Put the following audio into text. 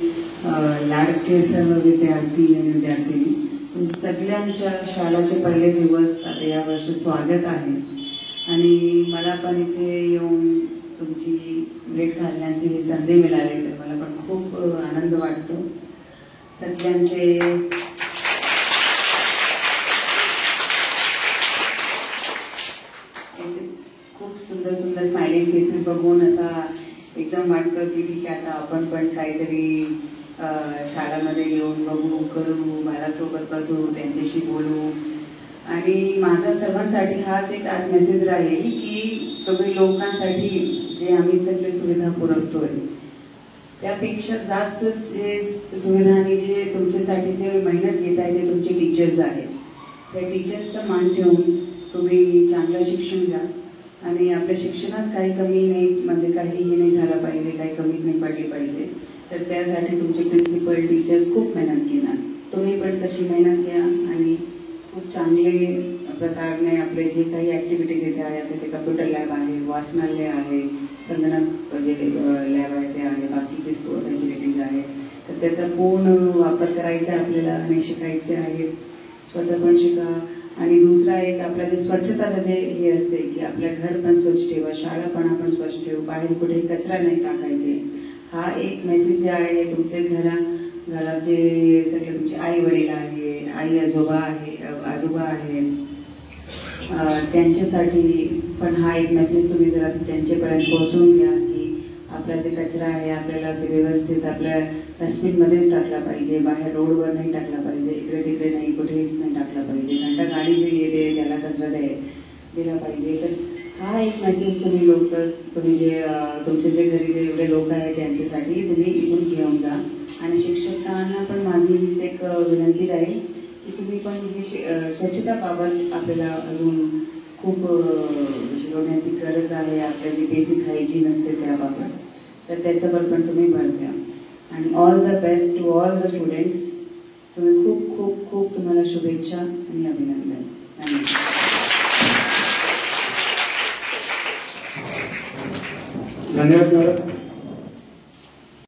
लाडके सर्व विद्यार्थी आणि विद्यार्थिनी, तुमच्या सगळ्यांच्या शाळेचे पहिले दिवस आता या वर्षी स्वागत आहे. आणि मला पण इथे येऊन तुमची भेट घालण्याची ही संधी मिळाली तर मला पण खूप आनंद वाटतो. सगळ्यांचे खूप सुंदर सुंदर स्माइलिंग फेसेस बघून असा एकदम वाटतं की ठीक आहे, आता आपण पण काहीतरी शाळेमध्ये येऊन बघू, करू, बाळासोबत बसू, त्यांच्याशी बोलू. आणि माझा सर्वांसाठी हाच एक आज मेसेज राहील की तुम्ही लोकांसाठी जे आम्ही सगळे सुविधा पुरवतोय त्यापेक्षा जास्त जे सुविधा आणि जे तुमच्यासाठी जे मेहनत घेत आहे ते तुमचे टीचर्स आहेत. त्या टीचर्सचा मान ठेवून तुम्ही चांगलं शिक्षण द्या. आणि आपल्या शिक्षणात काही कमी नाही, म्हणजे काही हे नाही झालं पाहिजे, काही कमी नाही पडली पाहिजे. तर त्यासाठी तुमचे प्रिन्सिपल टीचर्स खूप मेहनत घेणार. तुम्ही पण तशी मेहनत घ्या आणि खूप चांगले प्रकारे आपले जे काही ॲक्टिव्हिटीज येथे आहेत, तिथे कम्प्युटर लॅब आहे, वाचनालय आहे, संगणक जे लॅब आहे ते आहे, बाकीचे फॅसिलिटीज आहे. तर त्याचा पूर्ण वापर करायचा आपल्याला आणि शिकायचे आहे. स्वतः पण शिका. आणि दुसरा एक आपलं जे स्वच्छताचं जे हे असते की आपल्या घर पण स्वच्छ ठेवा, शाळा पण आपण स्वच्छ ठेवू, बाहेर कुठे कचरा नाही टाकायचे. हा एक मेसेज जे आहे तुमचे घरात जे सगळे तुमचे आई वडील आहे, आई आजोबा आहे, त्यांच्यासाठी पण हा एक मेसेज तुम्ही जरा त्यांच्यापर्यंत पोहोचवून घ्या की आपला जे कचरा आहे आपल्याला ते व्यवस्थित आपल्या डस्टबिनमध्येच टाकला पाहिजे, बाहेर रोडवर नाही टाकला पाहिजे, इकडे तिकडे नाही, कुठेच नाही टाकला पाहिजे. घंटा गाडी जे येते त्याला कचरा दिला पाहिजे. तर हा एक मेसेज तुम्ही जे तुमचे जे घरी जे एवढे लोक आहेत त्यांच्यासाठी तुम्ही इथून घेऊन जा. आणि शिक्षकांना पण माझी हीच एक विनंती राहील की तुम्ही पण हे स्वच्छताबाबत आपल्याला अजून खूप शिकवण्याची गरज आहे. आपल्या जी बेसिक हायजीन असते त्याबाबत, तर त्याच्यावर पण तुम्ही भर द्या. आणि all the best to all the students. तुम्ही खूप खूप खूप तुम्हाला शुभेच्छा आणि अभिनंदन. धन्यवाद.